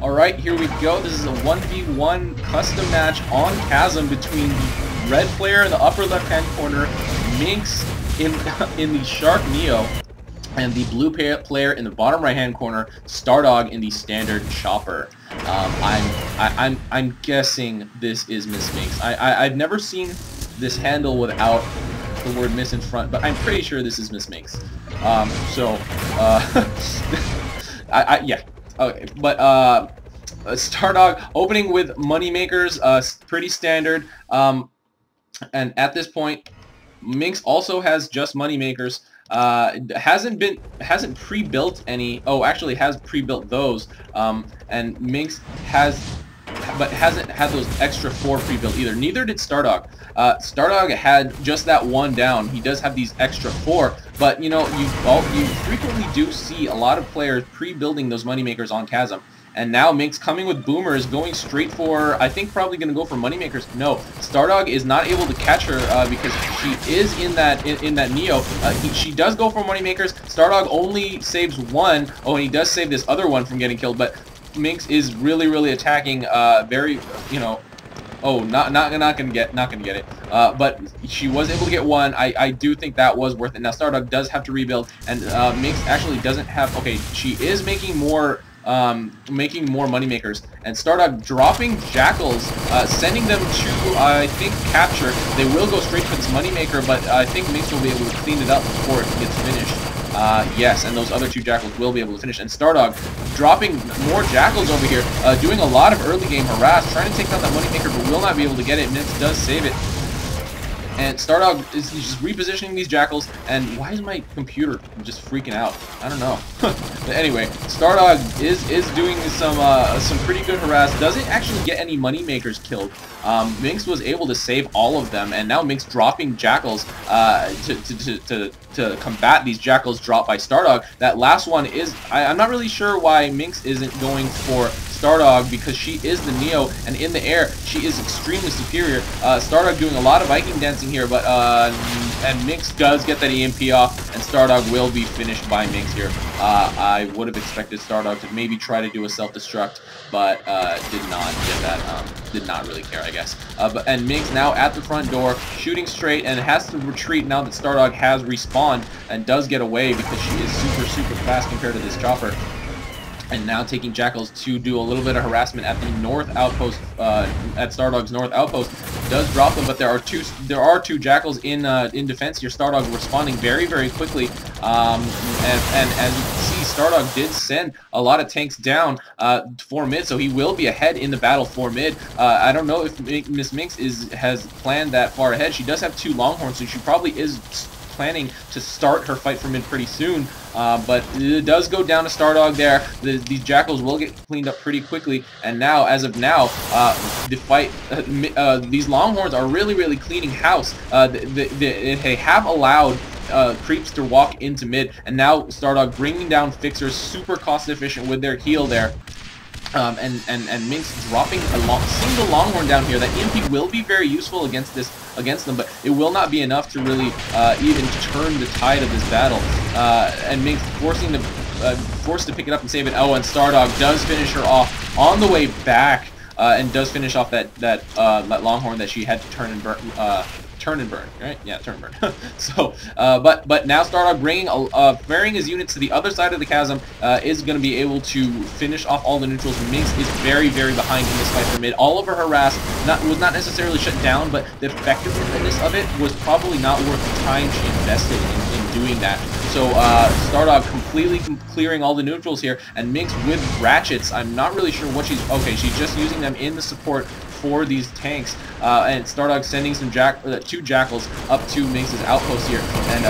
Alright, here we go. This is a 1v1 custom match on Chasm between the red player in the upper left-hand corner, Minx in the Shark Neo, and the blue player in the bottom right-hand corner, StarDog in the standard chopper. I'm guessing this is Miss Minx. I've never seen this handle without the word Miss in front, but I'm pretty sure this is Miss Minx. Yeah. Okay, but StarDog opening with moneymakers, pretty standard. And at this point, Minx also has just moneymakers. Hasn't pre-built any. Oh, actually has pre-built those. And Minx hasn't had those extra 4 pre-built either. Neither did StarDog. StarDog had just that 1 down. He does have these extra 4, but you know, you frequently do see a lot of players pre-building those moneymakers on Chasm. And now Minx coming with boomers, going straight for, I think probably going to go for moneymakers. No, StarDog is not able to catch her because she is in that Neo. She does go for moneymakers. StarDog only saves 1. Oh, and he does save this other one from getting killed, but Minx is really attacking. Very, you know. Oh, not gonna get it. But she was able to get 1. I do think that was worth it. Now StarDog does have to rebuild, and Minx actually doesn't have. Okay, she is making more moneymakers, and StarDog dropping jackals, sending them to I think capture. They will go straight for this moneymaker, but I think Minx will be able to clean it up before it gets finished. Yes, and those other 2 jackals will be able to finish. And StarDog dropping more jackals over here, doing a lot of early game harass, trying to take down that moneymaker, but will not be able to get it. Minx does save it. And StarDog is just repositioning these jackals, and why is my computer just freaking out? I don't know. But anyway, StarDog is doing some pretty good harass. Doesn't actually get any moneymakers killed. Minx was able to save all of them, and now Minx dropping jackals to combat these jackals dropped by StarDog. That last one is, I'm not really sure why Minx isn't going for StarDog, because she is the Neo, and in the air she is extremely superior. StarDog doing a lot of Viking dancing here, but and Minx does get that EMP off, and StarDog will be finished by Minx here. I would have expected StarDog to maybe try to do a self-destruct, but did not get that. Did not really care, I guess. And Minx now at the front door, shooting straight, and has to retreat now that StarDog has respawned, and does get away because she is super fast compared to this chopper. And now taking jackals to do a little bit of harassment at the north outpost, at StarDog's north outpost. Does drop them, but there are two jackals in defense here. StarDog responding very quickly, and as you can see, StarDog did send a lot of tanks down for mid, so he will be ahead in the battle for mid. I don't know if Miss Minx has planned that far ahead. She does have 2 longhorns, so she probably is planning to start her fight for mid pretty soon, but it does go down to StarDog there. These jackals will get cleaned up pretty quickly, and now, as of now, the fight, these longhorns are really cleaning house. They have allowed creeps to walk into mid, and now StarDog bringing down fixers, super cost efficient with their heal there. And Minx dropping a single longhorn down here. That EMP will be very useful against them, but it will not be enough to really even turn the tide of this battle. And Minx forced to pick it up and save it. Oh, and StarDog does finish her off on the way back, and does finish off that longhorn that she had to turn and burn. Turn and burn, right? Yeah, turn and burn. So, but now StarDog ferrying his units to the other side of the chasm, is going to be able to finish off all the neutrals. Minx is very behind in this fight for mid. All of her harass was not necessarily shut down, but the effectiveness of it was probably not worth the time she invested in doing that. So StarDog completely clearing all the neutrals here, and Minx with ratchets. I'm not really sure what she's. Okay, she's just using them in the support for these tanks, and StarDog sending some 2 jackals up to Minx's outpost here, and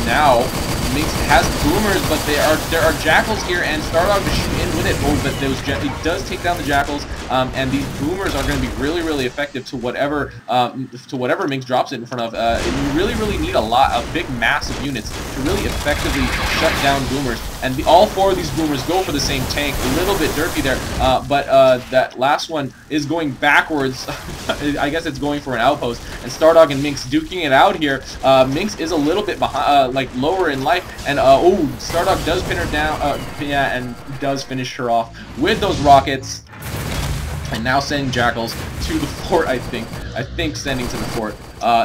now Minx has boomers, but there are jackals here, and StarDog to shoot in with it. Oh, but it does take down the jackals, and these boomers are going to be really effective to whatever Minx drops it in front of. You really need a big mass of units to really effectively shut down boomers, and all 4 of these boomers go for the same tank. A little bit derpy there, but that last one is going backwards. I guess it's going for an outpost, and StarDog and Minx duking it out here. Minx is a little bit behind, like lower in life. die. And oh, StarDog does pin her down. Yeah, and does finish her off with those rockets. And now sending Jackals to the fort, I think. Sending to the fort.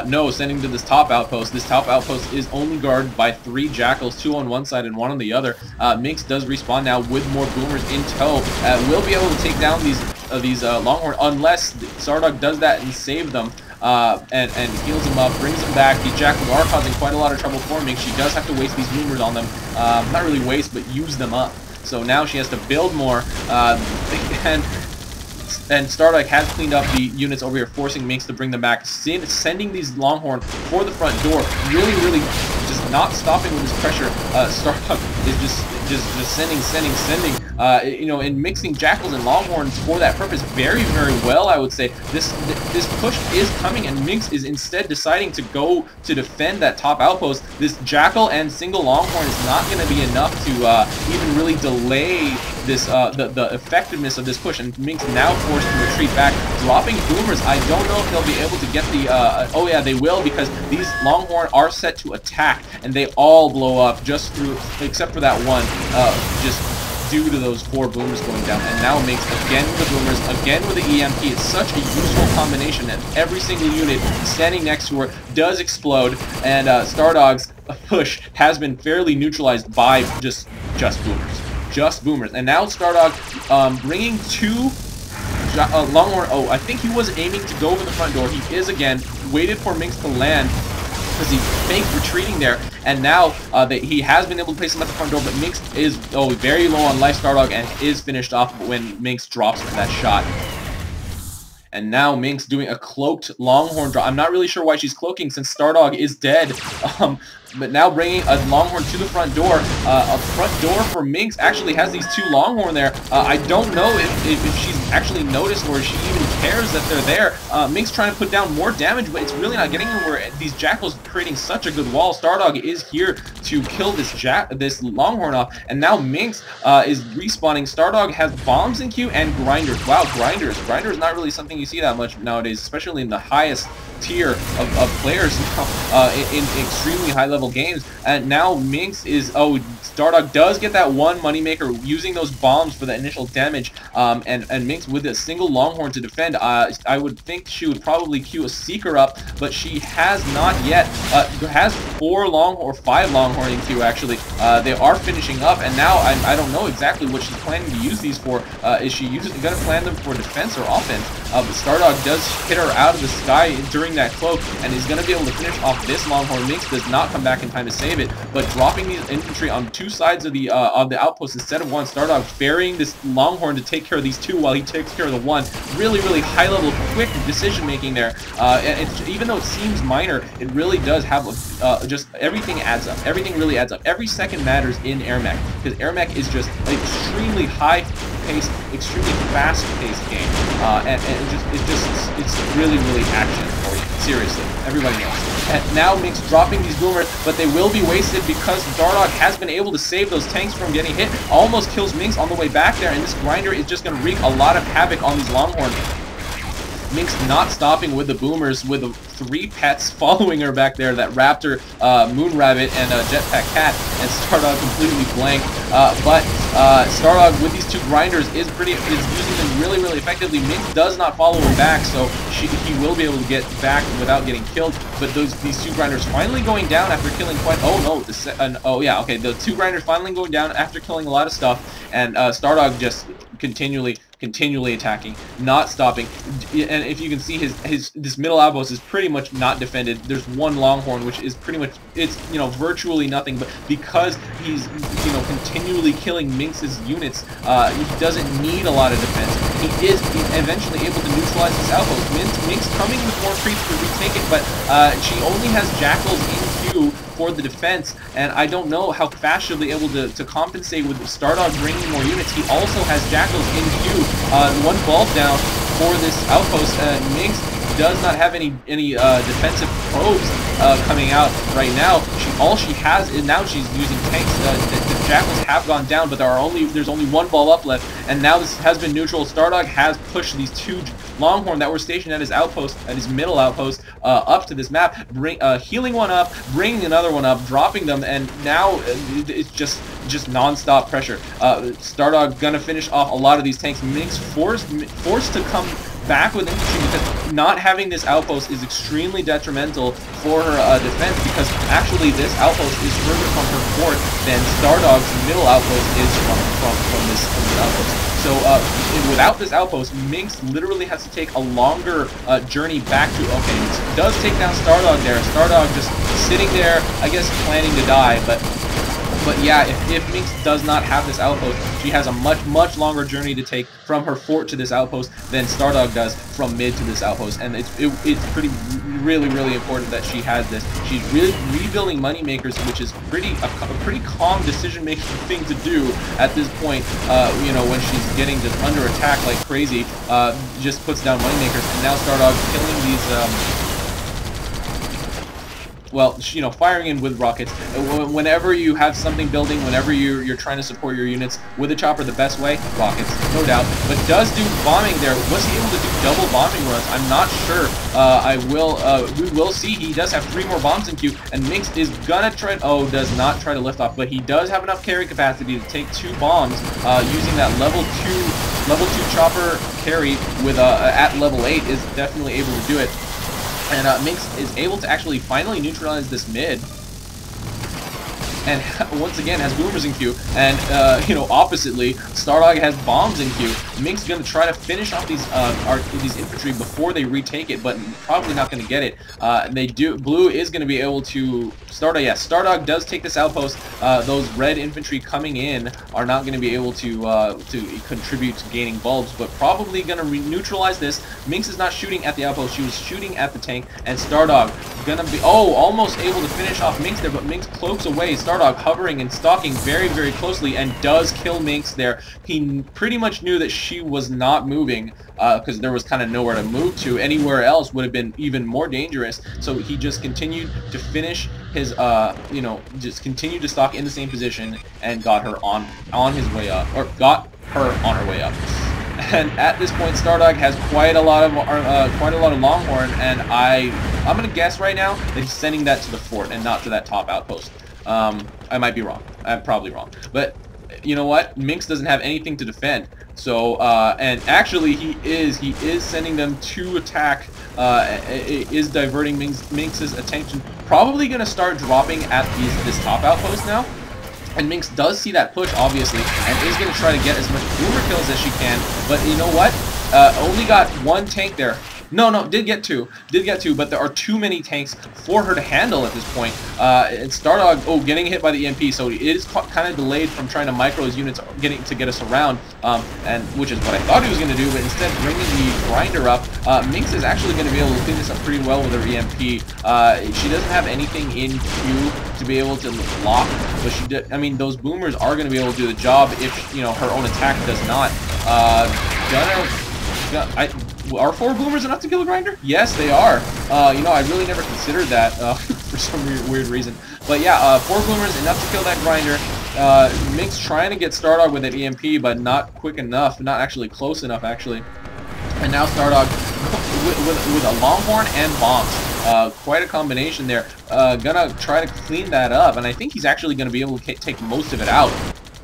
No, sending to this top outpost. This top outpost is only guarded by 3 Jackals, 2 on one side and 1 on the other. Minx does respawn now with more boomers in tow. Will be able to take down these Longhorn unless StarDog does that and save them. And heals them up, brings them back. These Jackals are causing quite a lot of trouble for Minx. She does have to waste these boomers on them. Not really waste, but use them up. So now she has to build more. And StarDog has cleaned up the units over here, forcing Minx to bring them back, sending these Longhorn for the front door, really just not stopping with this pressure. StarDog is just sending, you know, and mixing Jackals and Longhorns for that purpose very well, I would say. This push is coming, and Minx is instead deciding to go to defend that top outpost. This Jackal and single Longhorn is not going to be enough to even really delay this the effectiveness of this push, and Minx now forced to retreat back, dropping boomers. I don't know if they'll be able to get the oh yeah, they will, because these Longhorn are set to attack, and they all blow up just through, except for that one, just due to those 4 boomers going down. And now Minx again with the boomers, again with the EMP. It's such a useful combination, and every single unit standing next to her does explode, and StarDog's push has been fairly neutralized by just boomers. And now StarDog bringing 2 Longhorn. Oh, I think he was aiming to go over the front door. He is again, waited for Minx to land because he faked retreating there, and now he has been able to place him at the front door, but Minx is very low on life, StarDog, and is finished off when Minx drops that shot. And now Minx doing a cloaked Longhorn drop. I'm not really sure why she's cloaking since StarDog is dead. But now bringing a Longhorn to the front door. A front door for Minx actually has these 2 Longhorn there. I don't know if she's actually noticed or she even cares that they're there. Minx trying to put down more damage, but it's really not getting anywhere. These Jackals creating such a good wall. StarDog is here to kill this Longhorn off. And now Minx is respawning. StarDog has bombs in queue and grinders. Wow, grinders. Grinders not really something you see that much nowadays, especially in the highest tier of players now, in extremely high level games. And now Minx is, StarDog does get that one moneymaker using those bombs for the initial damage, and Minx with a single Longhorn to defend. I would think she would probably queue a Seeker up, but she has not yet. Has 4 Longhorn or 5 Longhorn in queue actually. They are finishing up, and now I don't know exactly what she's planning to use these for. Is she going to plan them for defense or offense? But StarDog does hit her out of the sky during that cloak, and is going to be able to finish off this Longhorn. Minx does not come back in time to save it, but dropping these infantry on 2 sides of the outpost instead of 1. StarDog burying this Longhorn to take care of these 2 while he takes care of the 1. Really high level, quick decision making there. And even though it seems minor, it really does have just everything adds up. Everything really adds up. Every second matters in AirMech, because AirMech is just an extremely high-paced, extremely fast-paced game, and it's really action-oriented. Seriously, everybody knows. And now Minx dropping these boomers, but they will be wasted because StarDog has been able to save those tanks from getting hit. Almost kills Minx on the way back there, and this grinder is just going to wreak a lot of havoc on these Longhorn. Minx not stopping with the boomers, with the 3 pets following her back there, that Raptor, Moon Rabbit, and Jetpack Cat, and StarDog completely blank. But StarDog with these 2 grinders is using them really effectively. Minx does not follow him back, so he will be able to get back without getting killed. But these 2 grinders finally going down after killing quite. The 2 grinders finally going down after killing a lot of stuff, and StarDog just continually attacking, not stopping. And if you can see, this middle outpost is pretty much not defended. There's 1 Longhorn, which is pretty much, it's virtually nothing, but because he's continually killing Minx's units, he doesn't need a lot of defense. He is eventually able to neutralize this outpost. Minx coming with more creeps to retake it, but she only has Jackals in queue for the defense, and I don't know how fast she'll be able to compensate with StarDog bringing more units. He also has Jackals in queue. 1 bulb down for this outpost. Minx does not have any defensive probes coming out right now. All she has is now she's using tanks. The Jackals have gone down, but there's only 1 ball up left, and now this has been neutral. StarDog has pushed these 2 Longhorn that were stationed at his outpost, at his middle outpost, up to this map, healing one up, bringing another one up, dropping them, and now it's just non-stop pressure. StarDog gonna finish off a lot of these tanks. Minx forced to come back with infantry because not having this outpost is extremely detrimental for her defense, because actually this outpost is further from her fort than StarDog's middle outpost is from this outpost. So without this outpost, Minx literally has to take a longer journey back to, okay, it does take down StarDog there. StarDog just sitting there, I guess, planning to die, but yeah, if Minx does not have this outpost, she has a much longer journey to take from her fort to this outpost than StarDog does from mid to this outpost, and it's really important that she has this. She's really rebuilding moneymakers, which is a pretty calm decision-making thing to do at this point. You know, when she's getting just under attack like crazy, just puts down moneymakers, and now StarDog killing these. Well, you know, firing in with rockets. Whenever you have something building, whenever you're trying to support your units with a chopper, the best way, rockets, no doubt. But does do bombing there. Was he able to do double bombing runs? I'm not sure. We will see. He does have 3 more bombs in queue, and Minx is gonna try. Oh, does not try to lift off, but he does have enough carry capacity to take 2 bombs using that level 2 chopper carry with at level 8 is definitely able to do it. And Minx is able to actually finally neutralize this mid. And once again has boomers in queue, and you know, oppositely, StarDog has bombs in queue. Minx is going to try to finish off these infantry before they retake it, but probably not going to get it. They do. Blue is going to be able to. StarDog, yes, StarDog does take this outpost. Those red infantry coming in are not going to be able to contribute to gaining bulbs, but probably going to neutralize this. Minx is not shooting at the outpost; she was shooting at the tank, and StarDog gonna be almost able to finish off Minx there, but Minx cloaks away. StarDog hovering and stalking very closely and does kill Minx there. He pretty much knew that she was not moving because there was kind of nowhere to move to. Anywhere else would have been even more dangerous. So he just continued to finish his, you know, just continued to stalk in the same position and got her on his way up, or got her on her way up. And at this point, StarDog has quite a lot of Longhorn, and I'm gonna guess right now that he's sending that to the fort and not to that top outpost. I might be wrong. I'm probably wrong, but you know what? Minx doesn't have anything to defend. So and actually he is sending them to attack. It is diverting Minx's attention. Probably gonna start dropping at this top outpost now. And Minx does see that push, obviously, and is going to try to get as much boomer kills as she can. But you know what? Only got 1 tank there. No, did get two, but there are too many tanks for her to handle at this point. And StarDog, getting hit by the EMP, so it is kind of delayed from trying to micro his units, getting to get us around, and which is what I thought he was going to do, but instead bringing the grinder up. Minx is actually going to be able to clean this up pretty well with her EMP. She doesn't have anything in queue to be able to block, but I mean, those boomers are going to be able to do the job if, you know, her own attack does not. Are 4 boomers enough to kill a grinder? Yes, they are. You know, I really never considered that for some weird reason. But yeah, 4 boomers enough to kill that grinder. Minx trying to get StarDog with an EMP, but not quick enough, not actually close enough, actually. And now StarDog with a Longhorn and bombs. Quite a combination there. Gonna try to clean that up, and I think he's actually gonna be able to take most of it out.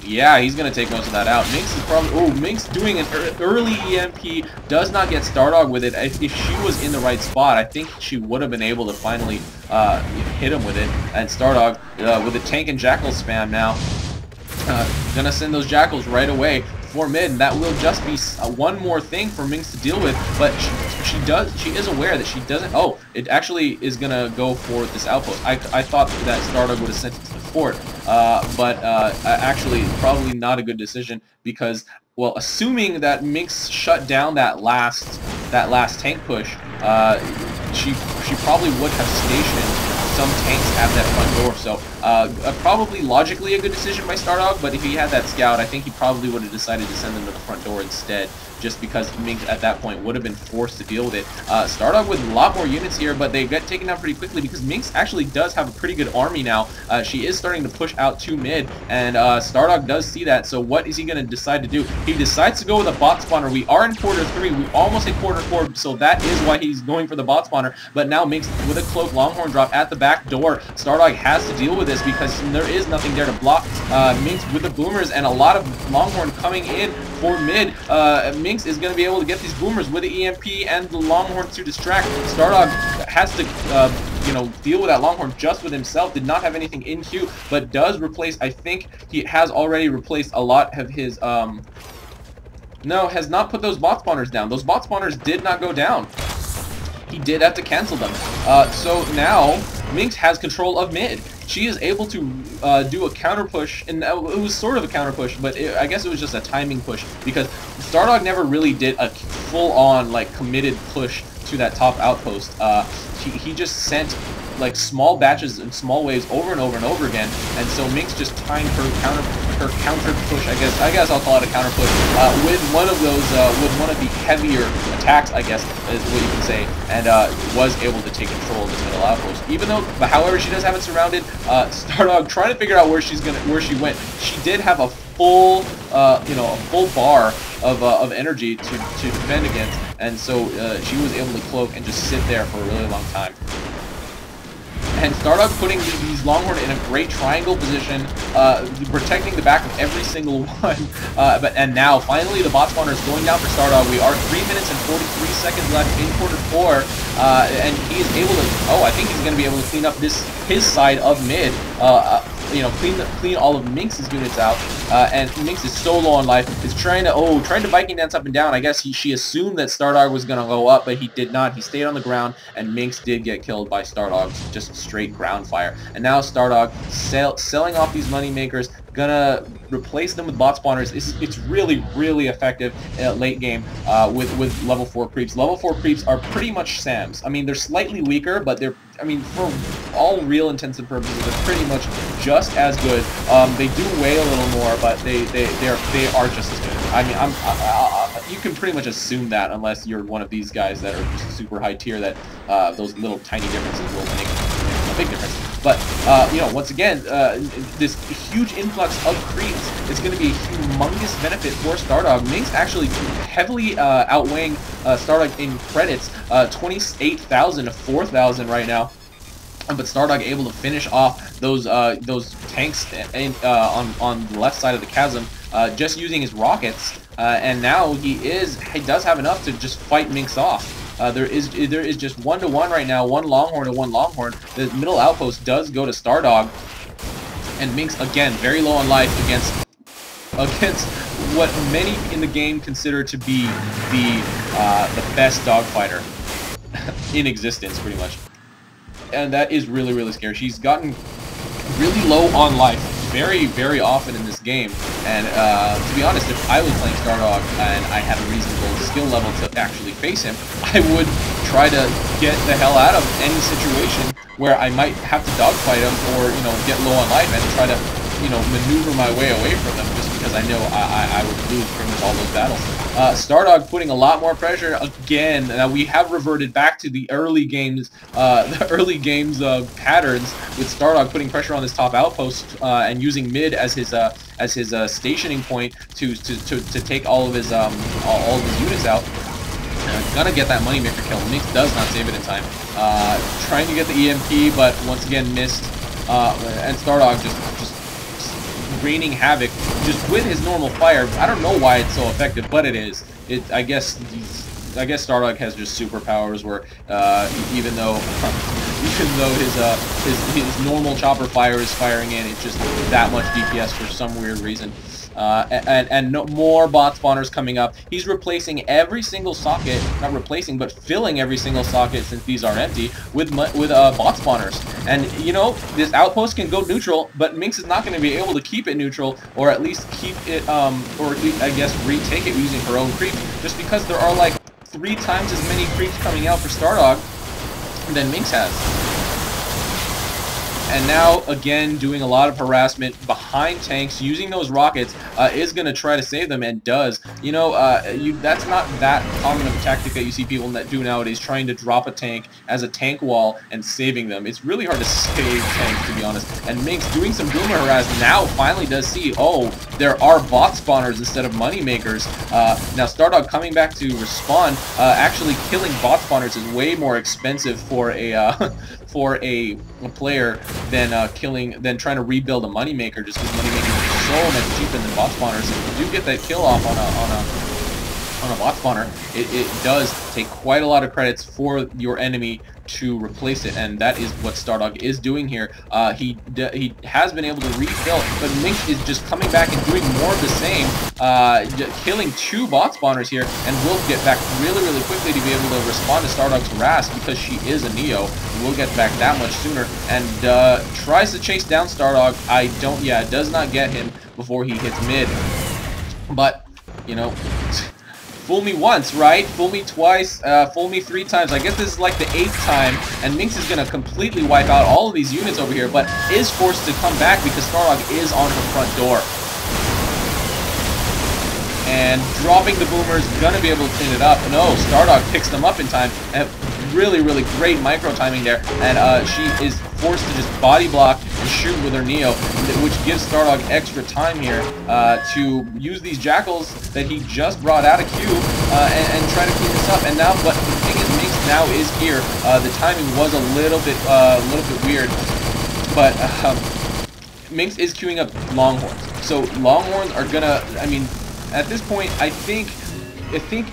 Yeah, he's going to take most of that out. Minx is probably... Minx doing an early EMP. Does not get StarDog with it. If she was in the right spot, I think she would have been able to finally hit him with it. And StarDog, with the tank and jackal spam now, going to send those jackals right away for mid, and that will just be one more thing for Minx to deal with. But she is aware that she doesn't... Oh, it actually is going to go for this outpost. I thought that StarDog would have sent it to the fort, but actually probably not a good decision, because, well, assuming that Minx shut down that last tank push, she probably would have stationed some tanks have that front door. So probably logically a good decision by StarDog, but if he had that scout, I think he probably would have decided to send them to the front door instead, just because Minx at that point would have been forced to deal with it. StarDog with a lot more units here, but they get taken down pretty quickly because Minx actually does have a pretty good army now. She is starting to push out to mid, and StarDog does see that, so what is he going to decide to do? He decides to go with a bot spawner. We are in quarter 3. We almost hit quarter 4, so that is why he's going for the bot spawner, but now Minx with a cloak Longhorn drop at the back door. StarDog has to deal with this because there is nothing there to block Minx with the boomers, and a lot of Longhorn coming in for mid. Minx is going to be able to get these boomers with the EMP and the Longhorn to distract. StarDog has to, you know, deal with that Longhorn just with himself. Did not have anything in queue, but does replace, I think he has already replaced a lot of his, no, has not put those bot spawners down. Those bot spawners did not go down. He did have to cancel them. So now Minx has control of mid. She is able to do a counter push, and it was sort of a counter push, but I guess it was just a timing push, because StarDog never really did a full-on, like, committed push to that top outpost. He just sent like small batches and small waves over and over and over again, and so Minx just timed her counter push, I guess I'll call it a counter push, with one of those, with one of the heavier attacks, I guess is what you can say, and was able to take control of this middle outpost. Even though, but however, she does have it surrounded. StarDog trying to figure out where she went. She did have a full, you know, a full bar of energy to defend against, and so she was able to cloak and just sit there for a really long time. And StarDog putting these Longhorn in a great triangle position, protecting the back of every single one. And now, finally, the bot spawner is going down for StarDog. We are 3 minutes and 43 seconds left in quarter 4, and he is able to. Oh, I think he's going to be able to clean up his side of mid. You know, clean all of Minx's units out, and Minx is so low on life. Is trying to Viking dance up and down. I guess she assumed that StarDog was gonna go up, but he did not. He stayed on the ground, and Minx did get killed by StarDog's just straight ground fire. And now StarDog selling off these money makers, gonna replace them with bot spawners. It's really effective late game with level 4 creeps. Level 4 creeps are pretty much SAMs. I mean, they're slightly weaker, but they're, I mean, for all real intents and purposes, they're pretty much just as good. They do weigh a little more, but they are just as good. I mean, you can pretty much assume that unless you're one of these guys that are just super high tier, that those little tiny differences will make a big difference. But, you know, once again, this huge influx of creeps is going to be a humongous benefit for StarDog. Minx actually heavily outweighing StarDog in credits, 28,000 to 4,000 right now. But StarDog able to finish off those tanks on the left side of the chasm, just using his rockets, and now he does have enough to just fight Minx off. There is just 1-to-1 right now, one Longhorn to one Longhorn. The middle outpost does go to StarDog, and Minx again very low on life against what many in the game consider to be the best dogfighter in existence, pretty much. And that is really scary. She's gotten really low on life very often in this game, and to be honest, if I was playing StarDog and I had a reasonable skill level to actually face him, I would try to get the hell out of any situation where I might have to dogfight him or, you know, get low on life, and try to, you know, maneuver my way away from them, just because I know I would lose pretty much all those battles. StarDog putting a lot more pressure again. Now we have reverted back to the early games, patterns with StarDog putting pressure on this top outpost and using mid as his stationing point to take all of his units out. Gonna get that moneymaker kill. Minx does not save it in time. Trying to get the EMP, but once again missed. And StarDog just raining havoc just with his normal fire. I don't know why it's so effective, but it is. I guess StarDog has just superpowers where even though his normal chopper fire is firing in, it's just that much DPS for some weird reason. And no more bot spawners coming up. He's replacing every single socket, not replacing, but filling every single socket, since these are empty, with bot spawners. And, you know, this outpost can go neutral, but Minx is not going to be able to keep it neutral, or at least keep it, or at least, I guess, retake it using her own creep, just because there are like 3 times as many creeps coming out for StarDog than Minx has. and now again doing a lot of harassment behind tanks, using those rockets, is going to try to save them, and does. You know, that's not that common of a tactic that you see people that do nowadays, trying to drop a tank as a tank wall and saving them. It's really hard to save tanks, to be honest. And Minx doing some boomer harass now finally does see, oh, there are bot spawners instead of money makers. Now StarDog coming back to respawn, actually killing bot spawners is way more expensive for a for a player than trying to rebuild a moneymaker, just because moneymakers are so much cheaper than bot spawners. If you do get that kill off on a bot spawner, it does take quite a lot of credits for your enemy to replace it, and that is what StarDog is doing here. He has been able to refill, but Minx is just coming back and doing more of the same, killing 2 bot spawners here, and will get back really, really quickly to be able to respond to StarDog's harass, because she is a Neo. We'll get back that much sooner, and tries to chase down StarDog. Does not get him before he hits mid. But, you know, fool me once, right? Fool me twice, fool me 3 times. I guess this is like the 8th time, and Minx is going to completely wipe out all of these units over here, but is forced to come back because StarDog is on her front door. And dropping the boomers, going to be able to clean it up. No, StarDog picks them up in time, and really, really great micro timing there, and she is forced to just body block and shoot with her Neo, which gives StarDog extra time here to use these jackals that he just brought out of queue and try to clean this up. And now, but the thing is, Minx now is here. The timing was a little bit weird, but Minx is queuing up Longhorns. So Longhorns are gonna, I mean, at this point, I think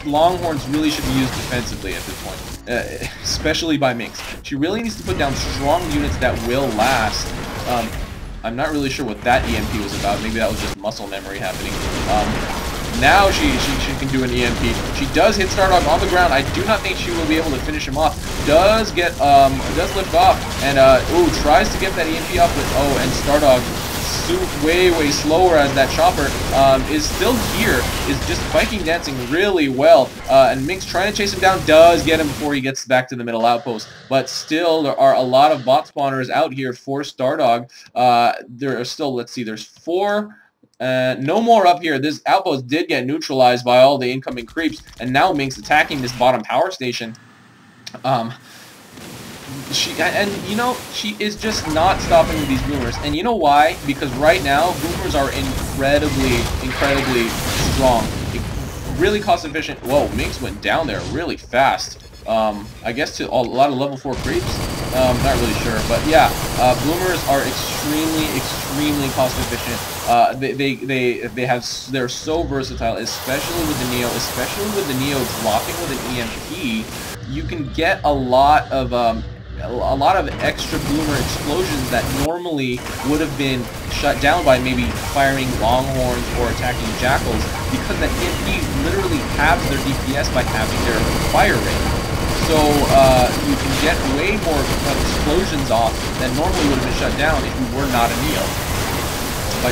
Longhorns really should be used defensively at this point. Especially by Minx. She really needs to put down strong units that will last. I'm not really sure what that EMP was about. Maybe that was just muscle memory happening. Now she can do an EMP. She does hit StarDog on the ground. I do not think she will be able to finish him off. Does lift off, and tries to get that EMP off, but and StarDog way slower as that chopper is still here, is just Viking dancing really well, and Minx trying to chase him down, does get him before he gets back to the middle outpost, but still there are a lot of bot spawners out here for StarDog. There are still, let's see, there's 4, no more up here. This outpost did get neutralized by all the incoming creeps, and now Minx attacking this bottom power station. She is just not stopping with these boomers, and you know why? Because right now boomers are incredibly strong, really cost efficient. Whoa, Minx went down there really fast. I guess to a lot of level 4 creeps. Not really sure, but yeah, boomers are extremely cost efficient. They're so versatile, especially with the Neo, dropping with an EMP. You can get a lot of extra boomer explosions that normally would have been shut down by maybe firing Longhorns or attacking Jackals, because that EMP literally halves their DPS by having their fire rate. So you can get way more explosions off that normally would have been shut down if you were not a Neo,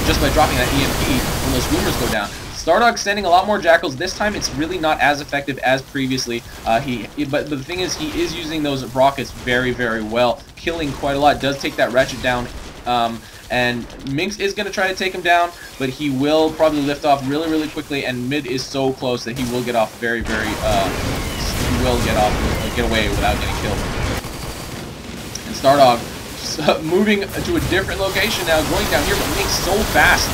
just by dropping that EMP when those boomers go down. StarDog sending a lot more Jackals. This time it's really not as effective as previously. But the thing is, he is using those rockets very well, killing quite a lot. Does take that Ratchet down, and Minx is going to try to take him down, but he will probably lift off really quickly, and mid is so close that he will get off he will get away without getting killed. And StarDog moving to a different location now, going down here, but Minx so fast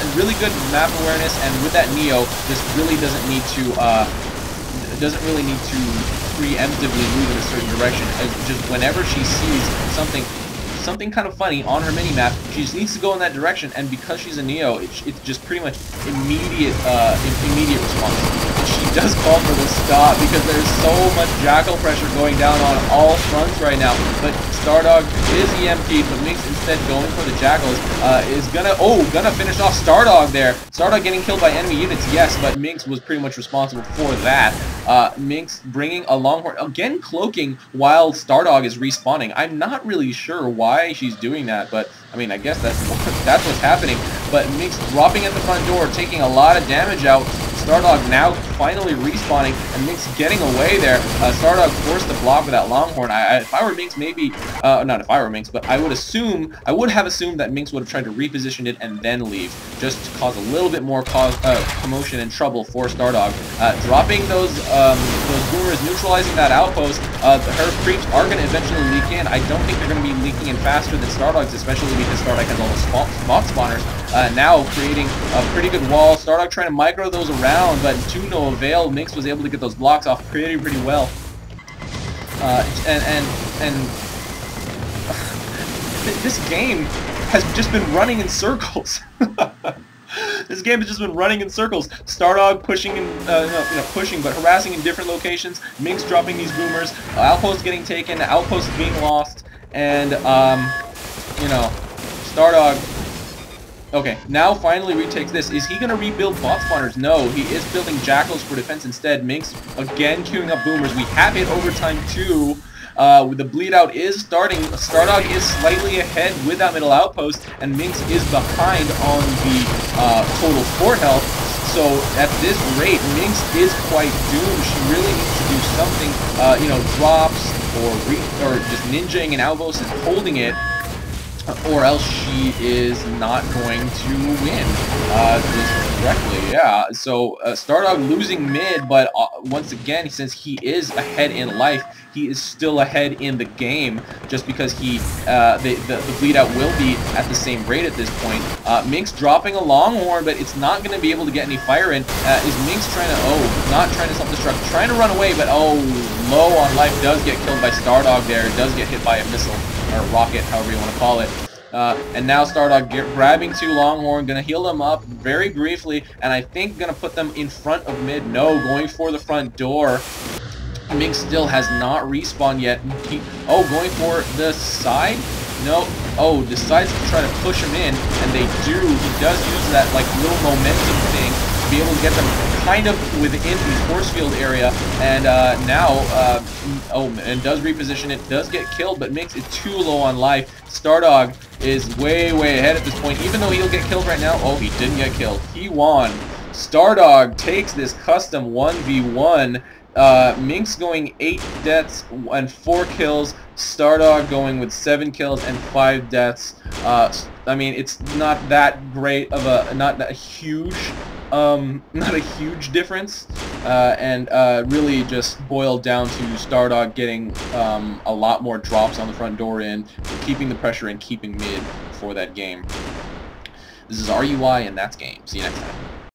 and really good map awareness, and with that Neo, this really doesn't need to preemptively move in a certain direction. Just whenever she sees something kind of funny on her mini-map, she just needs to go in that direction, and because she's a Neo, it's just pretty much immediate response. And she does call for the stop because there's so much Jackal pressure going down on all fronts right now, but StarDog is EMP'd, but Minx instead going for the Jackals, is gonna finish off StarDog there. StarDog getting killed by enemy units, yes, but Minx was pretty much responsible for that. Minx bringing a Longhorn, again cloaking while StarDog is respawning. I'm not really sure why she's doing that, but I mean, I guess that's what's happening. But Minx dropping at the front door, taking a lot of damage out. StarDog now finally respawning, and Minx getting away there. StarDog forced the block with that Longhorn. If I were Minx, maybe, not if I were Minx, but I would have assumed that Minx would have tried to reposition it and then leave, just to cause a little bit more commotion and trouble for StarDog. Dropping those boomers, neutralizing that outpost. Her creeps are going to eventually leak in. I don't think they're going to be leaking in faster than StarDog's, especially because StarDog has all the spot spawners. Now creating a pretty good wall. StarDog trying to micro those around, but to no avail. Minx was able to get those blocks off pretty well. This game has just been running in circles. This game has just been running in circles. StarDog pushing and pushing, but harassing in different locations. Minx dropping these boomers. Outpost getting taken. Outpost being lost, and StarDog. Okay, now finally retakes this. Is he going to rebuild bot spawners? No, he is building jackals for defense instead. Minx again queuing up boomers. We have hit overtime too. The bleed out is starting. StarDog is slightly ahead with that middle outpost, and Minx is behind on the total fort health. So at this rate, Minx is quite doomed. She really needs to do something, drops or just ninjaing an outpost and holding it, or else she is not going to win this correctly. Yeah, so StarDog losing mid, but once again, since he is ahead in life, he is still ahead in the game, just because the bleed out will be at the same rate at this point. Minx dropping a Longhorn, but it's not going to be able to get any fire in. Is Minx trying to, not trying to self-destruct, trying to run away, but low on life, does get killed by StarDog there, does get hit by a missile, or rocket, however you want to call it. And now StarDog grabbing two Longhorn, gonna heal them up very briefly, and I think gonna put them in front of mid. No, going for the front door. Minx still has not respawned yet. Going for the side? No. Decides to try to push him in, and they do. He does use that little momentum thing to be able to get them kind of within the force field area, and and does reposition it, does get killed, but Minx is too low on life. StarDog is way ahead at this point, even though he'll get killed right now. He didn't get killed. He won. StarDog takes this custom 1v1. Minx going 8 deaths and 4 kills. StarDog going with 7 kills and 5 deaths. I mean, it's not that great of not a huge difference, and really just boiled down to StarDog getting a lot more drops on the front door end, keeping the pressure and keeping mid for that game. This is RUI, and that's game. See you next time.